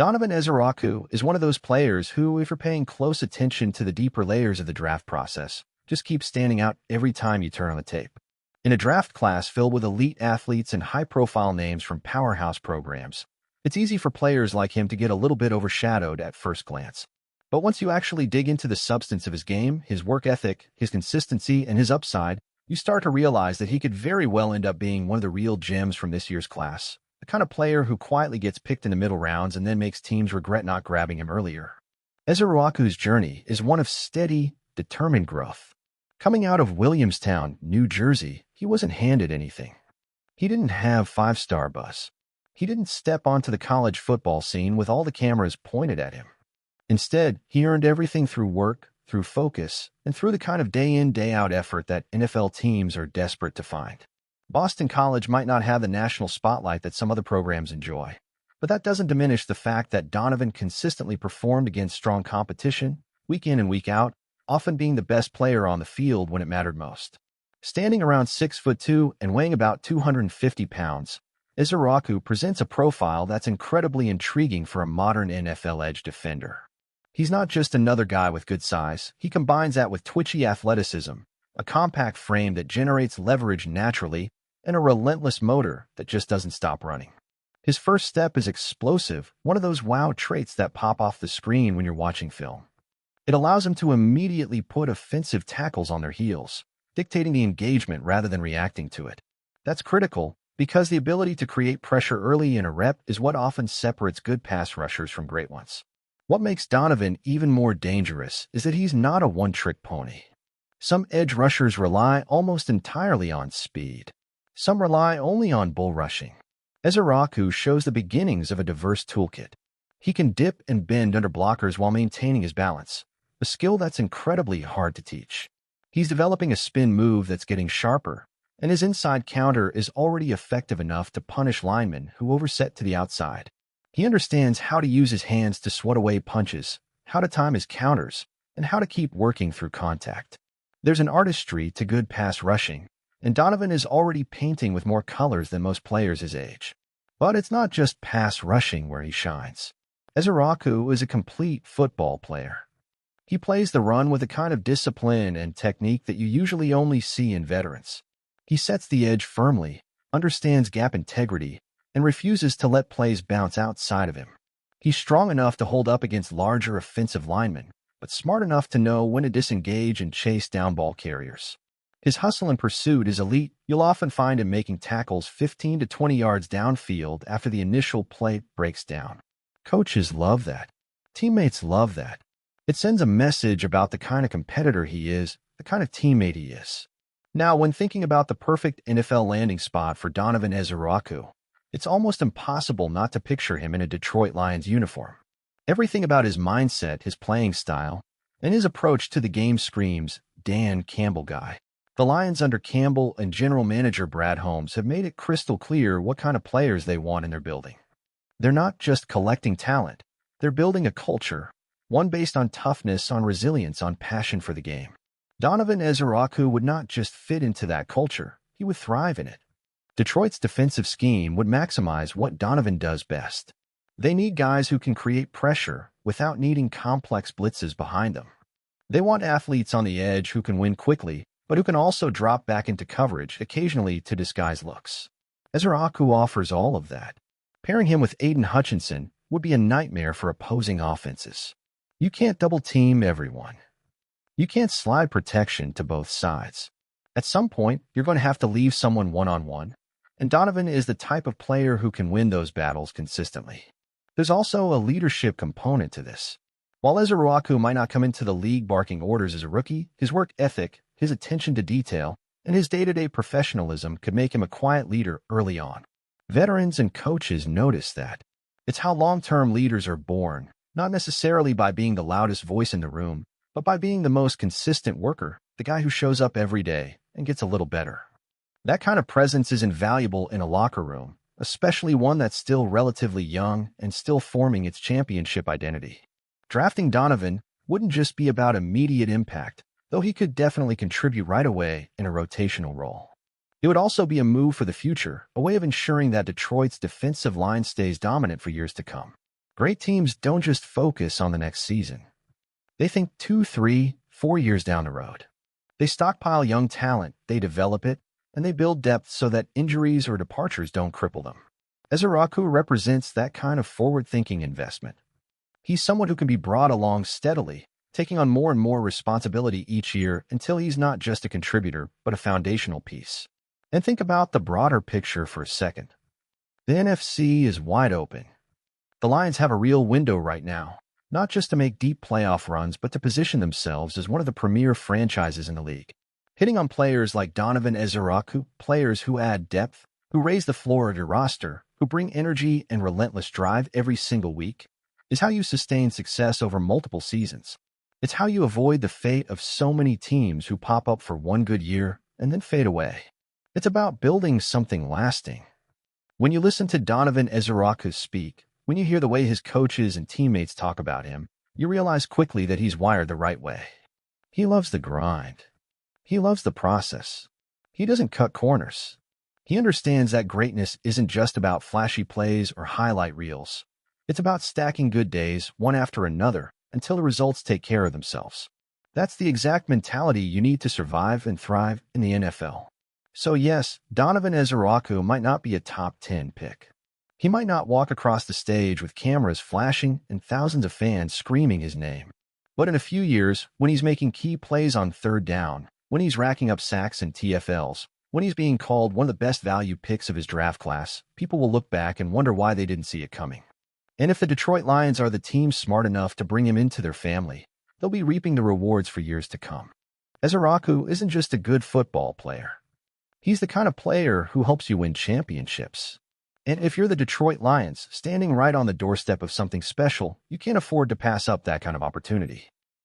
Donovan Ezeiruaku is one of those players who, if you're paying close attention to the deeper layers of the draft process, just keeps standing out every time you turn on the tape. In a draft class filled with elite athletes and high-profile names from powerhouse programs, it's easy for players like him to get a little bit overshadowed at first glance. But once you actually dig into the substance of his game, his work ethic, his consistency, and his upside, you start to realize that he could very well end up being one of the real gems from this year's class, the kind of player who quietly gets picked in the middle rounds and then makes teams regret not grabbing him earlier. Ezeiruaku's journey is one of steady, determined growth. Coming out of Williamstown, New Jersey, he wasn't handed anything. He didn't have five-star buzz. He didn't step onto the college football scene with all the cameras pointed at him. Instead, he earned everything through work, through focus, and through the kind of day-in, day-out effort that NFL teams are desperate to find. Boston College might not have the national spotlight that some other programs enjoy, but that doesn't diminish the fact that Donovan consistently performed against strong competition, week in and week out, often being the best player on the field when it mattered most. Standing around 6'2" and weighing about 250 pounds, Ezeiruaku presents a profile that's incredibly intriguing for a modern NFL edge defender. He's not just another guy with good size. He combines that with twitchy athleticism, a compact frame that generates leverage naturally, and a relentless motor that just doesn't stop running. His first step is explosive, one of those wow traits that pop off the screen when you're watching film. It allows him to immediately put offensive tackles on their heels, dictating the engagement rather than reacting to it. That's critical because the ability to create pressure early in a rep is what often separates good pass rushers from great ones. What makes Donovan even more dangerous is that he's not a one-trick pony. Some edge rushers rely almost entirely on speed. Some rely only on bull rushing. Ezeiruaku shows the beginnings of a diverse toolkit. He can dip and bend under blockers while maintaining his balance, a skill that's incredibly hard to teach. He's developing a spin move that's getting sharper, and his inside counter is already effective enough to punish linemen who overset to the outside. He understands how to use his hands to swat away punches, how to time his counters, and how to keep working through contact. There's an artistry to good pass rushing, and Donovan is already painting with more colors than most players his age. But it's not just pass rushing where he shines. Ezeiruaku is a complete football player. He plays the run with a kind of discipline and technique that you usually only see in veterans. He sets the edge firmly, understands gap integrity, and refuses to let plays bounce outside of him. He's strong enough to hold up against larger offensive linemen, but smart enough to know when to disengage and chase down ball carriers. His hustle and pursuit is elite. You'll often find him making tackles 15 to 20 yards downfield after the initial play breaks down. Coaches love that. Teammates love that. It sends a message about the kind of competitor he is, the kind of teammate he is. Now, when thinking about the perfect NFL landing spot for Donovan Ezeiruaku, it's almost impossible not to picture him in a Detroit Lions uniform. Everything about his mindset, his playing style, and his approach to the game screams, Dan Campbell guy. The Lions under Campbell and general manager Brad Holmes have made it crystal clear what kind of players they want in their building. They're not just collecting talent. They're building a culture, one based on toughness, on resilience, on passion for the game. Donovan Ezeiruaku would not just fit into that culture, he would thrive in it. Detroit's defensive scheme would maximize what Donovan does best. They need guys who can create pressure without needing complex blitzes behind them. They want athletes on the edge who can win quickly, but who can also drop back into coverage occasionally to disguise looks. Ezeiruaku offers all of that. Pairing him with Aiden Hutchinson would be a nightmare for opposing offenses. You can't double-team everyone. You can't slide protection to both sides. At some point, you're going to have to leave someone one-on-one, and Donovan is the type of player who can win those battles consistently. There's also a leadership component to this. While Ezeiruaku might not come into the league barking orders as a rookie, his work ethic, his attention to detail, and his day-to-day professionalism could make him a quiet leader early on. Veterans and coaches notice that. It's how long-term leaders are born, not necessarily by being the loudest voice in the room, but by being the most consistent worker, the guy who shows up every day and gets a little better. That kind of presence is invaluable in a locker room, especially one that's still relatively young and still forming its championship identity. Drafting Donovan wouldn't just be about immediate impact, though he could definitely contribute right away in a rotational role. It would also be a move for the future, a way of ensuring that Detroit's defensive line stays dominant for years to come. Great teams don't just focus on the next season. They think 2, 3, 4 years down the road. They stockpile young talent, they develop it, and they build depth so that injuries or departures don't cripple them. Ezeiruaku represents that kind of forward-thinking investment. He's someone who can be brought along steadily, taking on more and more responsibility each year until he's not just a contributor, but a foundational piece. And think about the broader picture for a second. The NFC is wide open. The Lions have a real window right now, not just to make deep playoff runs, but to position themselves as one of the premier franchises in the league. Hitting on players like Donovan Ezeiruaku, players who add depth, who raise the floor of your roster, who bring energy and relentless drive every single week, is how you sustain success over multiple seasons. It's how you avoid the fate of so many teams who pop up for one good year and then fade away. It's about building something lasting. When you listen to Donovan Ezeiruaku speak, when you hear the way his coaches and teammates talk about him, you realize quickly that he's wired the right way. He loves the grind. He loves the process. He doesn't cut corners. He understands that greatness isn't just about flashy plays or highlight reels. It's about stacking good days, one after another, until the results take care of themselves. That's the exact mentality you need to survive and thrive in the NFL. So yes, Donovan Ezeiruaku might not be a top 10 pick. He might not walk across the stage with cameras flashing and thousands of fans screaming his name. But in a few years, when he's making key plays on third down, when he's racking up sacks and TFLs, when he's being called one of the best value picks of his draft class, people will look back and wonder why they didn't see it coming. And if the Detroit Lions are the team smart enough to bring him into their family, they'll be reaping the rewards for years to come. Ezeiruaku isn't just a good football player. He's the kind of player who helps you win championships. And if you're the Detroit Lions, standing right on the doorstep of something special, you can't afford to pass up that kind of opportunity.